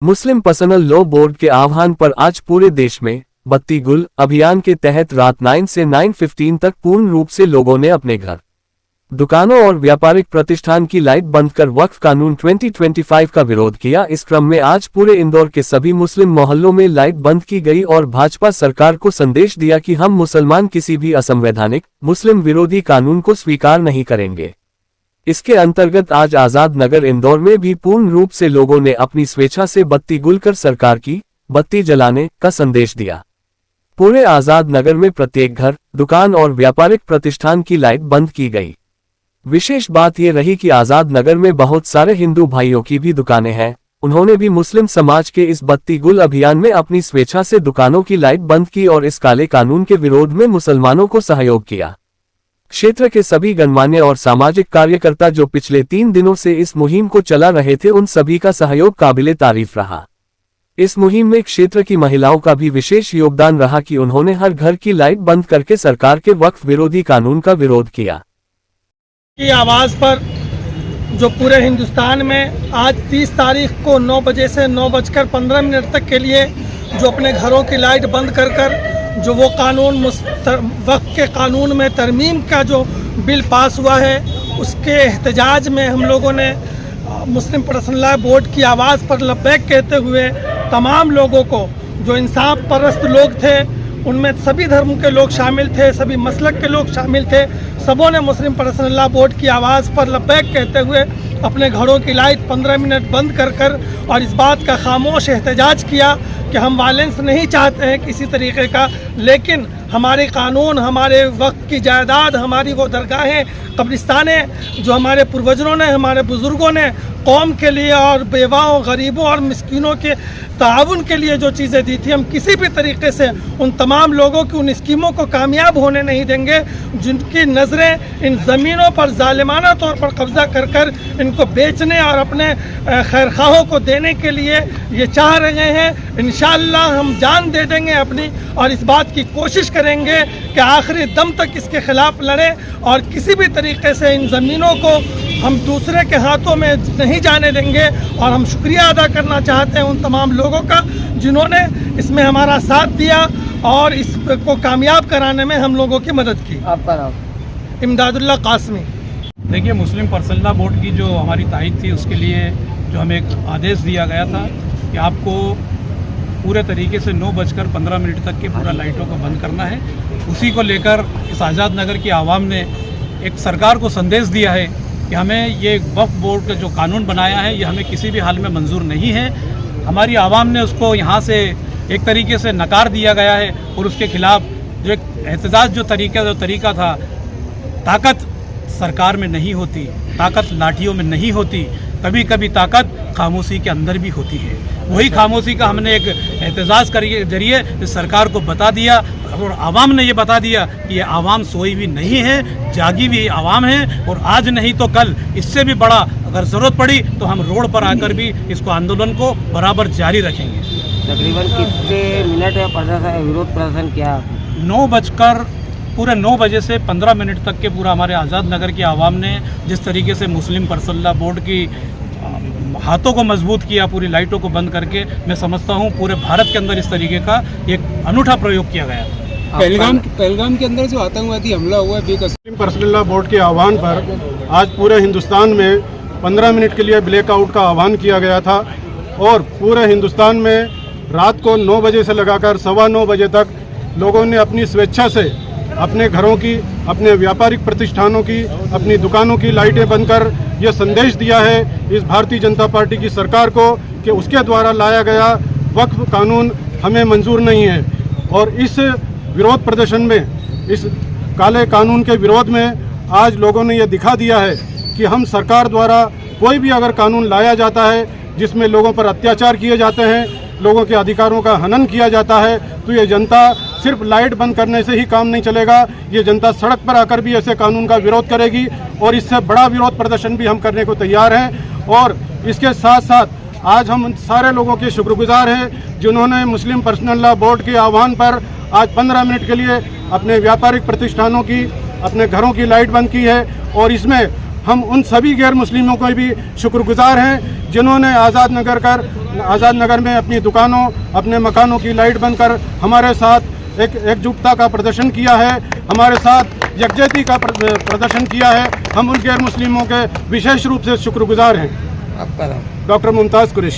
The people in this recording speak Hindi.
मुस्लिम पर्सनल लॉ बोर्ड के आह्वान पर आज पूरे देश में बत्ती गुल अभियान के तहत रात 9 से 9:15 तक पूर्ण रूप से लोगों ने अपने घर, दुकानों और व्यापारिक प्रतिष्ठान की लाइट बंद कर वक्फ कानून 2025 का विरोध किया। इस क्रम में आज पूरे इंदौर के सभी मुस्लिम मोहल्लों में लाइट बंद की गई और भाजपा सरकार को संदेश दिया कि हम मुसलमान किसी भी असंवैधानिक मुस्लिम विरोधी कानून को स्वीकार नहीं करेंगे। इसके अंतर्गत आज आजाद नगर इंदौर में भी पूर्ण रूप से लोगों ने अपनी स्वेच्छा से बत्ती गुल कर सरकार की बत्ती जलाने का संदेश दिया। पूरे आजाद नगर में प्रत्येक घर, दुकान और व्यापारिक प्रतिष्ठान की लाइट बंद की गई। विशेष बात यह रही कि आजाद नगर में बहुत सारे हिंदू भाइयों की भी दुकानें हैं। उन्होंने भी मुस्लिम समाज के इस बत्ती गुल अभियान में अपनी स्वेच्छा से दुकानों की लाइट बंद की और इस काले कानून के विरोध में मुसलमानों को सहयोग किया। क्षेत्र के सभी गणमान्य और सामाजिक कार्यकर्ता जो पिछले 3 दिनों से इस मुहिम को चला रहे थे, उन सभी का सहयोग काबिले तारीफ रहा। इस मुहिम में क्षेत्र की महिलाओं का भी विशेष योगदान रहा कि उन्होंने हर घर की लाइट बंद करके सरकार के वक्फ विरोधी कानून का विरोध किया। की आवाज़ पर जो पूरे हिंदुस्तान में आज 30 तारीख को 9 बजे से 9:15 तक के लिए जो अपने घरों की लाइट बंद कर जो वो कानून वक्फ के कानून में तरमीम का जो बिल पास हुआ है, उसके एहतजाज में हम लोगों ने मुस्लिम पर्सनल लॉ बोर्ड की आवाज़ पर लब्बैक कहते हुए तमाम लोगों को, जो इंसाफ परस्त लोग थे, उनमें सभी धर्म के लोग शामिल थे, सभी मसलक के लोग शामिल थे, सबों ने मुस्लिम पर्सनल लॉ बोर्ड की आवाज़ पर लब्बैक कहते हुए अपने घरों की लाइट 15 मिनट बंद कर और इस बात का खामोश एहतजाज किया कि हम वायलेंस नहीं चाहते हैं किसी तरीके का, लेकिन हमारे कानून, हमारे वक्त की जायदाद, हमारी वो दरगाहें, कब्रिस्तानें जो हमारे पूर्वजों ने, हमारे बुज़ुर्गों ने कौम के लिए और बेवाओं, गरीबों और मिस्कीनों के ताउन के लिए जो चीज़ें दी थी, हम किसी भी तरीके से उन तमाम लोगों की उन स्कीमों को कामयाब होने नहीं देंगे जिनकी नज़रें इन ज़मीनों पर जालिमाना तौर पर कब्ज़ा कर इनको बेचने और अपने खैरखाहों को देने के लिए ये चाह रहे हैं। इंशाअल्लाह हम जान दे देंगे अपनी और इस बात की कोशिश करेंगे कि आखिरी दम तक इसके खिलाफ लड़ें और किसी भी तरीके से इन ज़मीनों को हम दूसरे के हाथों में नहीं जाने देंगे। और हम शुक्रिया अदा करना चाहते हैं उन तमाम लोगों का जिन्होंने इसमें हमारा साथ दिया और इसको कामयाब कराने में हम लोगों की मदद की। आपका नाम? इमदादुल्लाह कासमी। देखिए, मुस्लिम पर्सनल लॉ बोर्ड की जो हमारी तारीख थी, उसके लिए जो हमें एक आदेश दिया गया था कि आपको पूरे तरीके से 9:15 तक के पूरा लाइटों को बंद करना है। उसी को लेकर इस आज़ाद नगर की आवाम ने एक सरकार को संदेश दिया है कि हमें ये वक्फ बोर्ड का जो कानून बनाया है, ये हमें किसी भी हाल में मंजूर नहीं है। हमारी आवाम ने उसको यहाँ से एक तरीके से नकार दिया गया है और उसके खिलाफ जो एक एहतजाज जो तरीका था, ताकत सरकार में नहीं होती, ताकत लाठियों में नहीं होती, कभी कभी ताकत खामोशी के अंदर भी होती है। वही खामोशी का हमने एक एहतजाज के जरिए इस सरकार को बता दिया और आवाम ने ये बता दिया कि ये आवाम सोई भी नहीं है, जागी हुई आवाम है और आज नहीं तो कल इससे भी बड़ा अगर ज़रूरत पड़ी तो हम रोड पर आकर भी इसको आंदोलन को बराबर जारी रखेंगे। तकरीबन कितने मिनट विरोध प्रदर्शन किया? 9 बजे से 15 मिनट तक के पूरा हमारे आज़ाद नगर की आवाम ने जिस तरीके से मुस्लिम पर्सनल लॉ बोर्ड की हाथों को मजबूत किया, पूरी लाइटों को बंद करके, मैं समझता हूँ पूरे भारत के अंदर इस तरीके का एक अनूठा प्रयोग किया गया। पहलगाम के अंदर जो आतंकवादी हमला हुआ है, मुस्लिम पर्सनल लॉ बोर्ड के आह्वान पर आज पूरे हिंदुस्तान में 15 मिनट के लिए ब्लैकआउट का आह्वान किया गया था और पूरे हिंदुस्तान में रात को 9 बजे से लगाकर 9:15 बजे तक लोगों ने अपनी स्वेच्छा से अपने घरों की, अपने व्यापारिक प्रतिष्ठानों की, अपनी दुकानों की लाइटें बंद कर यह संदेश दिया है इस भारतीय जनता पार्टी की सरकार को कि उसके द्वारा लाया गया वक्फ कानून हमें मंजूर नहीं है। और इस विरोध प्रदर्शन में, इस काले कानून के विरोध में आज लोगों ने यह दिखा दिया है कि हम सरकार द्वारा कोई भी अगर कानून लाया जाता है जिसमें लोगों पर अत्याचार किए जाते हैं, लोगों के अधिकारों का हनन किया जाता है, तो ये जनता सिर्फ लाइट बंद करने से ही काम नहीं चलेगा। ये जनता सड़क पर आकर भी ऐसे कानून का विरोध करेगी और इससे बड़ा विरोध प्रदर्शन भी हम करने को तैयार हैं। और इसके साथ साथ आज हम सारे लोगों के शुक्रगुजार हैं जिन्होंने मुस्लिम पर्सनल लॉ बोर्ड के आह्वान पर आज 15 मिनट के लिए अपने व्यापारिक प्रतिष्ठानों की, अपने घरों की लाइट बंद की है। और इसमें हम उन सभी गैर मुस्लिमों को भी शुक्रगुजार हैं जिन्होंने आज़ाद नगर में अपनी दुकानों, अपने मकानों की लाइट बंद कर हमारे साथ एकजुटता का प्रदर्शन किया है, हमारे साथ यकजहती का प्रदर्शन किया है। हम उन गैर मुस्लिमों के विशेष रूप से शुक्रगुजार हैं। आपका नाम? डॉक्टर मुमताज़ कुरैशी।